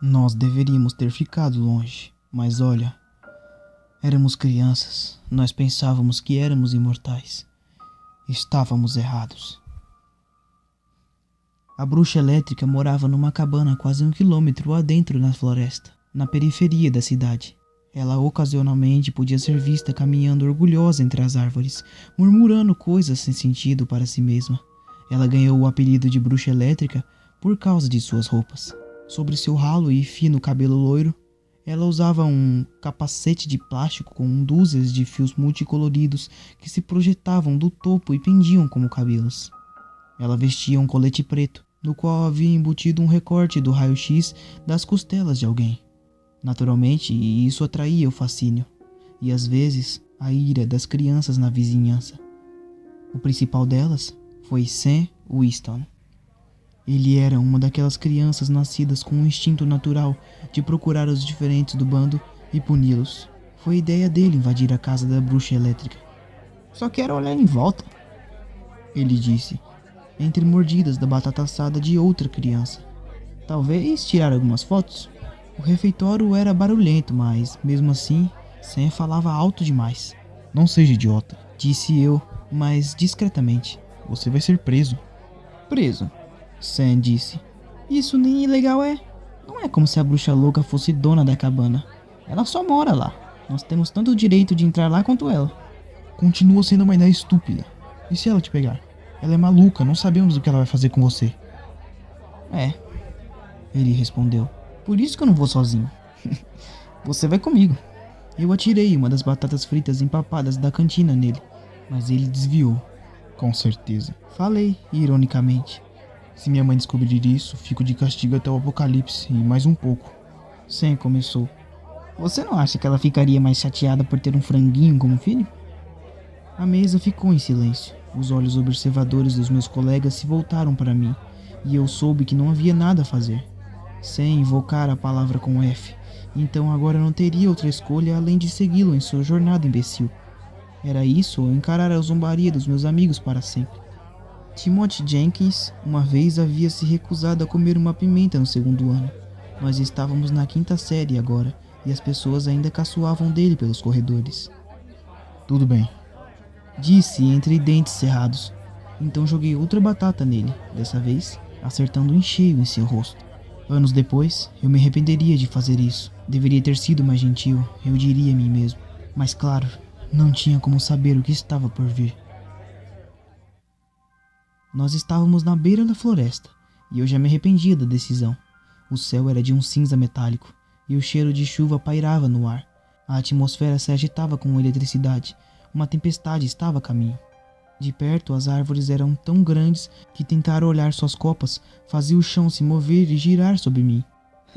Nós deveríamos ter ficado longe, mas olha, éramos crianças, nós pensávamos que éramos imortais. Estávamos errados. A bruxa elétrica morava numa cabana quase 1 quilômetro adentro na floresta, na periferia da cidade. Ela ocasionalmente podia ser vista caminhando orgulhosa entre as árvores, murmurando coisas sem sentido para si mesma. Ela ganhou o apelido de bruxa elétrica por causa de suas roupas. Sobre seu ralo e fino cabelo loiro, ela usava um capacete de plástico com dúzias de fios multicoloridos que se projetavam do topo e pendiam como cabelos. Ela vestia um colete preto, no qual havia embutido um recorte do raio-x das costelas de alguém. Naturalmente, isso atraía o fascínio, e às vezes a ira das crianças na vizinhança. O principal delas foi Sam Winston. Ele era uma daquelas crianças nascidas com um instinto natural de procurar os diferentes do bando e puni-los. Foi ideia dele invadir a casa da bruxa elétrica. "Só quero olhar em volta", ele disse, entre mordidas da batata assada de outra criança. "Talvez tirar algumas fotos." O refeitório era barulhento, mas, mesmo assim, Sam falava alto demais. "Não seja idiota", disse eu, mas discretamente. "Você vai ser preso." "Preso?" Sam disse. "Isso nem ilegal é. Não é como se a bruxa louca fosse dona da cabana. Ela só mora lá. Nós temos tanto o direito de entrar lá quanto ela." "Continua sendo uma ideia estúpida. E se ela te pegar? Ela é maluca, não sabemos o que ela vai fazer com você." "É", ele respondeu. "Por isso que eu não vou sozinho." "Você vai comigo." Eu atirei uma das batatas fritas empapadas da cantina nele, mas ele desviou. "Com certeza", falei, ironicamente. "Se minha mãe descobrir isso, fico de castigo até o apocalipse e mais um pouco." Sam começou. "Você não acha que ela ficaria mais chateada por ter um franguinho como filho?" A mesa ficou em silêncio. Os olhos observadores dos meus colegas se voltaram para mim, e eu soube que não havia nada a fazer. Sam invocara a palavra com F, então agora não teria outra escolha além de segui-lo em sua jornada imbecil. Era isso ou encarar a zombaria dos meus amigos para sempre. Timothy Jenkins uma vez havia se recusado a comer uma pimenta no segundo ano. Nós estávamos na 5ª série agora, e as pessoas ainda caçoavam dele pelos corredores. "Tudo bem", disse entre dentes cerrados. Então joguei outra batata nele, dessa vez acertando em cheio em seu rosto. Anos depois, eu me arrependeria de fazer isso. Deveria ter sido mais gentil, eu diria a mim mesmo. Mas claro, não tinha como saber o que estava por vir. Nós estávamos na beira da floresta, e eu já me arrependia da decisão. O céu era de um cinza metálico, e o cheiro de chuva pairava no ar. A atmosfera se agitava com eletricidade. Uma tempestade estava a caminho. De perto, as árvores eram tão grandes que tentar olhar suas copas fazia o chão se mover e girar sobre mim.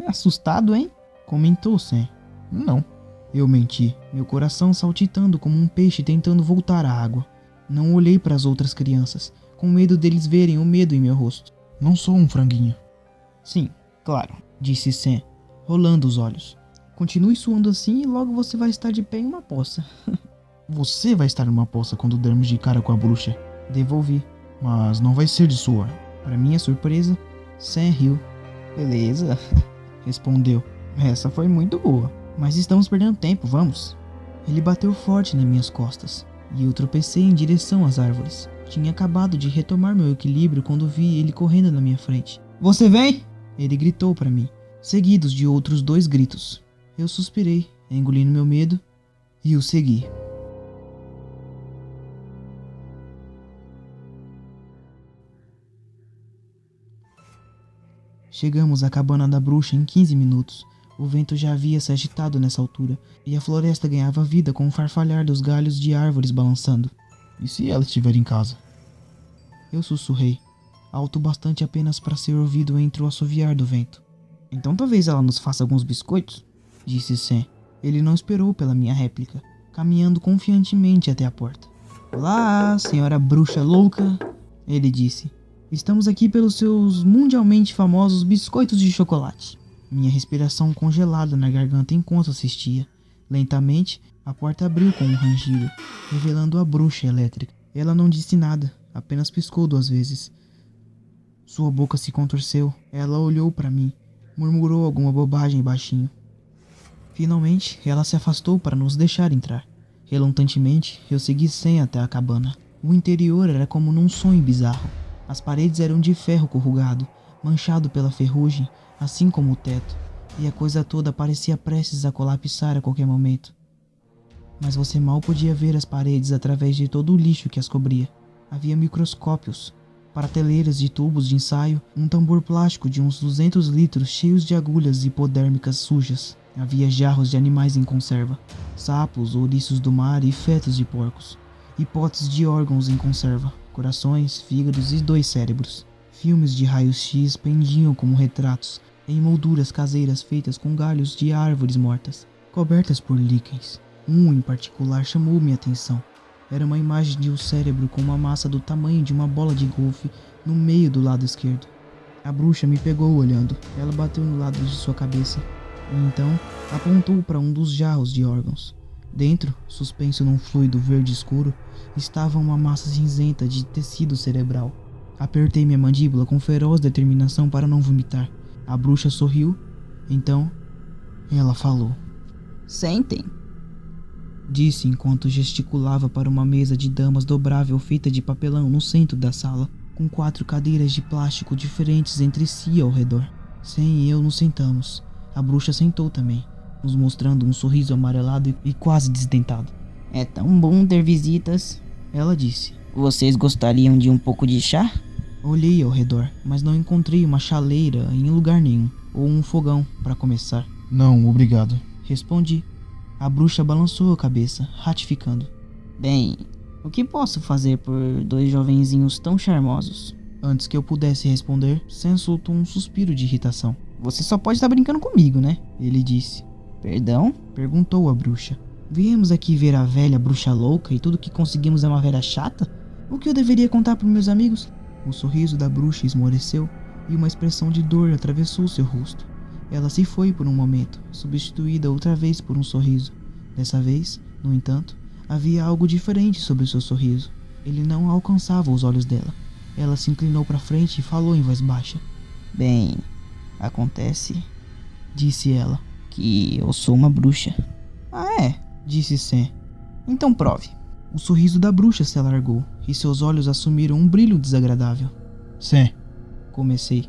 "Assustado, hein?" comentou Sam. "Não." Eu menti, meu coração saltitando como um peixe tentando voltar à água. Não olhei para as outras crianças, com medo deles verem o medo em meu rosto. "Não sou um franguinho." "Sim, claro", disse Sam, rolando os olhos. "Continue suando assim e logo você vai estar de pé em uma poça." "Você vai estar numa poça quando dermos de cara com a bruxa." Devolvi. "Mas não vai ser de suor." Para minha surpresa, Sam riu. "Beleza", respondeu. "Essa foi muito boa. Mas estamos perdendo tempo, vamos." Ele bateu forte nas minhas costas, e eu tropecei em direção às árvores. Tinha acabado de retomar meu equilíbrio quando vi ele correndo na minha frente. "Você vem?" ele gritou para mim, seguidos de outros 2 gritos. Eu suspirei, engolindo meu medo, e o segui. Chegamos à cabana da bruxa em 15 minutos. O vento já havia se agitado nessa altura, e a floresta ganhava vida com o farfalhar dos galhos de árvores balançando. "E se ela estiver em casa?" Eu sussurrei, alto bastante apenas para ser ouvido entre o assoviar do vento. "Então talvez ela nos faça alguns biscoitos?" disse Sam. Ele não esperou pela minha réplica, caminhando confiantemente até a porta. "Olá, senhora bruxa louca", ele disse. "Estamos aqui pelos seus mundialmente famosos biscoitos de chocolate." Minha respiração congelada na garganta enquanto assistia. Lentamente, a porta abriu com um rangido, revelando a bruxa elétrica. Ela não disse nada, apenas piscou 2 vezes. Sua boca se contorceu. Ela olhou para mim, Murmurou alguma bobagem baixinho. Finalmente, ela se afastou para nos deixar entrar. Relutantemente, eu segui Sam até a cabana. O interior era como num sonho bizarro. As paredes eram de ferro corrugado, manchado pela ferrugem, assim como o teto, e a coisa toda parecia prestes a colapsar a qualquer momento. Mas você mal podia ver as paredes através de todo o lixo que as cobria. Havia microscópios, prateleiras de tubos de ensaio, um tambor plástico de uns 200 litros cheios de agulhas hipodérmicas sujas. Havia jarros de animais em conserva, sapos, ouriços do mar e fetos de porcos, e potes de órgãos em conserva, corações, fígados e 2 cérebros. Filmes de raios-x pendiam como retratos, em molduras caseiras feitas com galhos de árvores mortas, cobertas por líquens. Um em particular chamou minha atenção. Era uma imagem de um cérebro com uma massa do tamanho de uma bola de golfe no meio do lado esquerdo. A bruxa me pegou olhando. Ela bateu no lado de sua cabeça e então apontou para um dos jarros de órgãos. Dentro, suspenso num fluido verde escuro, estava uma massa cinzenta de tecido cerebral. Apertei minha mandíbula com feroz determinação para não vomitar. A bruxa sorriu. Então, ela falou. Sentem, disse enquanto gesticulava para uma mesa de damas dobrável feita de papelão no centro da sala, com 4 cadeiras de plástico diferentes entre si ao redor. Sam e eu nos sentamos. A bruxa sentou também, nos mostrando um sorriso amarelado e quase desdentado. É tão bom ter visitas. Ela disse. Vocês gostariam de um pouco de chá? Olhei ao redor, mas não encontrei uma chaleira em lugar nenhum, ou um fogão, para começar. Não, obrigado. Respondi. A bruxa balançou a cabeça, ratificando. Bem, o que posso fazer por 2 jovenzinhos tão charmosos? Antes que eu pudesse responder, Sam soltou um suspiro de irritação. Você só pode estar brincando comigo, né? Ele disse. Perdão? Perguntou a bruxa. Viemos aqui ver a velha bruxa louca e tudo que conseguimos é uma velha chata? O que eu deveria contar para meus amigos? O sorriso da bruxa esmoreceu e uma expressão de dor atravessou seu rosto. Ela se foi por um momento, substituída outra vez por um sorriso. Dessa vez, no entanto, havia algo diferente sobre o seu sorriso. Ele não alcançava os olhos dela. Ela se inclinou para frente e falou em voz baixa. Bem, acontece, disse ela, que eu sou uma bruxa. Ah é? Disse Sam. Então prove. O sorriso da bruxa se alargou e seus olhos assumiram um brilho desagradável. Sam, comecei.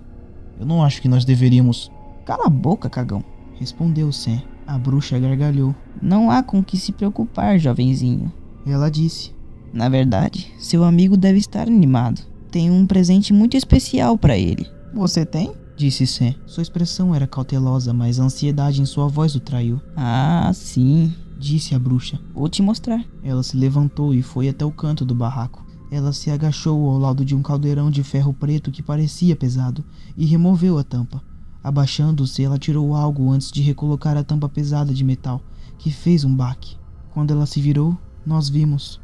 Eu não acho que nós deveríamos... Cala a boca, cagão, respondeu Sam. A bruxa gargalhou. Não há com que se preocupar, jovenzinho. Ela disse. Na verdade, seu amigo deve estar animado. Tenho um presente muito especial para ele. Você tem? Disse Sam. Sua expressão era cautelosa, mas a ansiedade em sua voz o traiu. Ah, sim, disse a bruxa. Vou te mostrar. Ela se levantou e foi até o canto do barraco. Ela se agachou ao lado de um caldeirão de ferro preto que parecia pesado e removeu a tampa. Abaixando-se, ela tirou algo antes de recolocar a tampa pesada de metal, que fez um baque. Quando ela se virou, nós vimos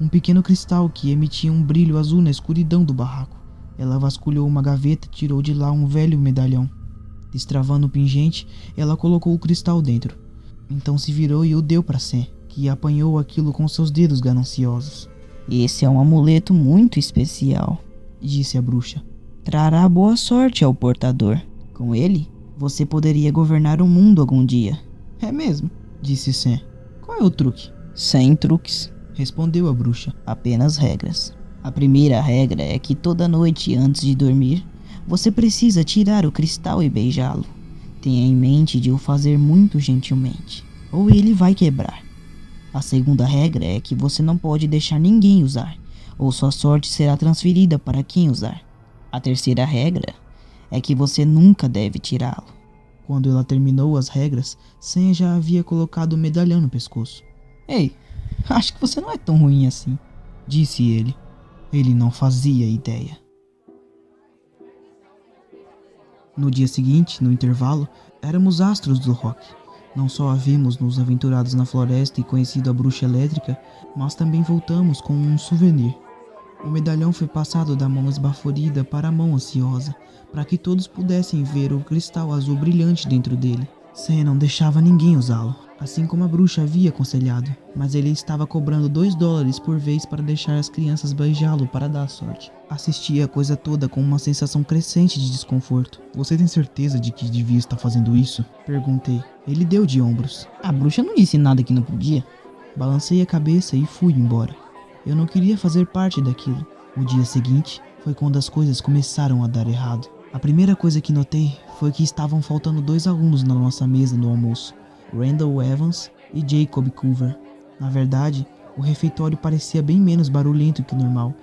um pequeno cristal que emitia um brilho azul na escuridão do barraco. Ela vasculhou uma gaveta e tirou de lá um velho medalhão. Destravando o pingente, ela colocou o cristal dentro. Então se virou e o deu para Sam, que apanhou aquilo com seus dedos gananciosos. Esse é um amuleto muito especial, disse a bruxa. Trará boa sorte ao portador. Com ele, você poderia governar o mundo algum dia. É mesmo, disse Sam. Qual é o truque? Sem truques, respondeu a bruxa. Apenas regras. A primeira regra é que toda noite antes de dormir, você precisa tirar o cristal e beijá-lo. Tenha em mente de o fazer muito gentilmente, ou ele vai quebrar. A segunda regra é que você não pode deixar ninguém usar, ou sua sorte será transferida para quem usar. A terceira regra é que você nunca deve tirá-lo. Quando ela terminou as regras, Sam já havia colocado o medalhão no pescoço. Ei, acho que você não é tão ruim assim, disse ele. Ele não fazia ideia. No dia seguinte, no intervalo, éramos astros do rock. Não só havíamos nos aventurados na floresta e conhecido a bruxa elétrica, mas também voltamos com um souvenir. O medalhão foi passado da mão esbaforida para a mão ansiosa, para que todos pudessem ver o cristal azul brilhante dentro dele. Sam não deixava ninguém usá-lo. assim como a bruxa havia aconselhado, mas ele estava cobrando $2 por vez para deixar as crianças beijá-lo para dar sorte. Assisti a coisa toda com uma sensação crescente de desconforto. Você tem certeza de que devia estar fazendo isso? Perguntei. Ele deu de ombros. A bruxa não disse nada que não podia. Balancei a cabeça e fui embora. Eu não queria fazer parte daquilo. O dia seguinte foi quando as coisas começaram a dar errado. A primeira coisa que notei foi que estavam faltando 2 alunos na nossa mesa no almoço. Randall Evans e Jacob Culver. Na verdade, o refeitório parecia bem menos barulhento que o normal,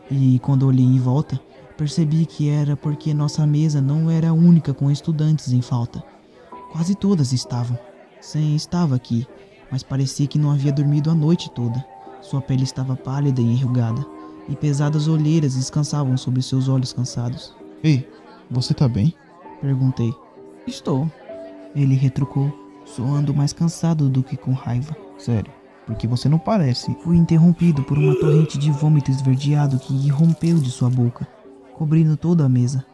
e quando olhei em volta, percebi que era porque nossa mesa não era a única com estudantes em falta. Quase todas estavam. Sam estava aqui, mas parecia que não havia dormido a noite toda. Sua pele estava pálida e enrugada, e pesadas olheiras descansavam sobre seus olhos cansados. Ei, você tá bem? Perguntei. Estou. Ele retrucou, soando mais cansado do que com raiva. Sério, porque você não parece. Fui interrompido por uma torrente de vômito esverdeado que irrompeu de sua boca, cobrindo toda a mesa.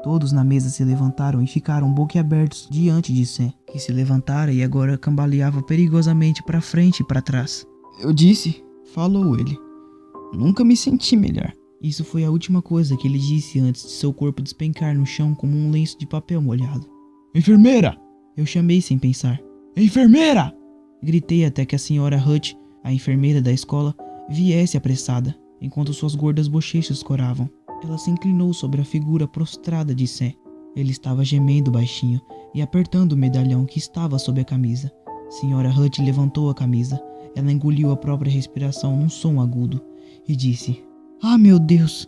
Todos na mesa se levantaram e ficaram boquiabertos diante de Sam, que se levantara e agora cambaleava perigosamente para frente e para trás. Eu disse, Falou ele. nunca me senti melhor. Isso foi a última coisa que ele disse antes de seu corpo despencar no chão como um lenço de papel molhado. Enfermeira! Eu chamei sem pensar. Enfermeira! Gritei até que a senhora Hutt, a enfermeira da escola, viesse apressada, enquanto suas gordas bochechas coravam. Ela se inclinou sobre a figura prostrada de Sam. Ele estava gemendo baixinho e apertando o medalhão que estava sob a camisa. Senhora Hutt levantou a camisa. Ela engoliu a própria respiração num som agudo e disse: "Ah, meu Deus!"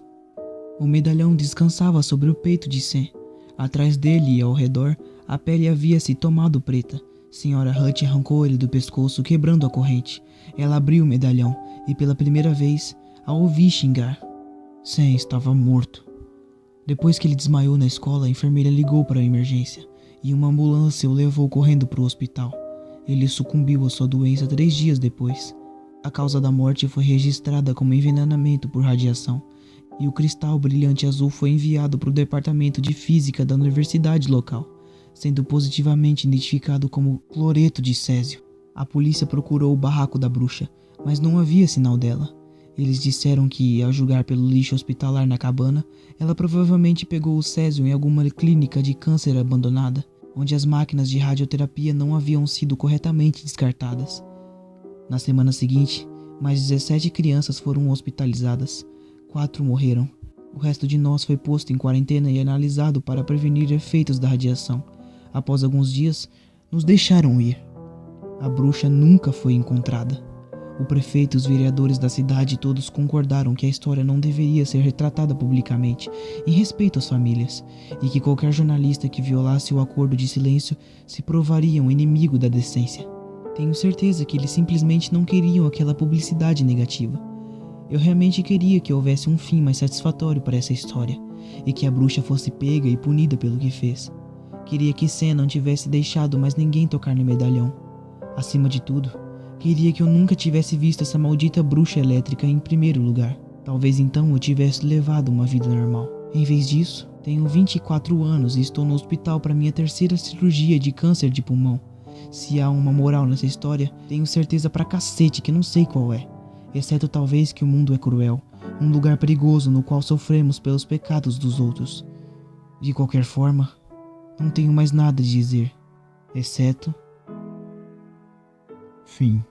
O medalhão descansava sobre o peito de Sam. Atrás dele e ao redor, a pele havia se tomado preta. Senhora Hutt arrancou ele do pescoço, quebrando a corrente. Ela abriu o medalhão e, pela primeira vez, a ouvi xingar. Sam estava morto. Depois que ele desmaiou na escola, a enfermeira ligou para a emergência e uma ambulância o levou correndo para o hospital. Ele sucumbiu à sua doença 3 dias depois. A causa da morte foi registrada como envenenamento por radiação e o cristal brilhante azul foi enviado para o departamento de física da universidade local, sendo positivamente identificado como cloreto de césio. A polícia procurou o barraco da bruxa, mas não havia sinal dela. Eles disseram que, a julgar pelo lixo hospitalar na cabana, ela provavelmente pegou o césio em alguma clínica de câncer abandonada, onde as máquinas de radioterapia não haviam sido corretamente descartadas. Na semana seguinte, mais 17 crianças foram hospitalizadas. 4 morreram. O resto de nós foi posto em quarentena e analisado para prevenir efeitos da radiação. Após alguns dias, nos deixaram ir. A bruxa nunca foi encontrada. O prefeito e os vereadores da cidade todos concordaram que a história não deveria ser retratada publicamente, em respeito às famílias, e que qualquer jornalista que violasse o acordo de silêncio se provaria um inimigo da decência. Tenho certeza que eles simplesmente não queriam aquela publicidade negativa. Eu realmente queria que houvesse um fim mais satisfatório para essa história, e que a bruxa fosse pega e punida pelo que fez. Queria que Sam não tivesse deixado mais ninguém tocar no medalhão. Acima de tudo, queria que eu nunca tivesse visto essa maldita bruxa elétrica em primeiro lugar. Talvez então eu tivesse levado uma vida normal. Em vez disso, tenho 24 anos e estou no hospital para minha 3ª cirurgia de câncer de pulmão. Se há uma moral nessa história, tenho certeza pra cacete que não sei qual é. Exceto talvez que o mundo é cruel, um lugar perigoso no qual sofremos pelos pecados dos outros. De qualquer forma, não tenho mais nada a dizer, exceto... Fim.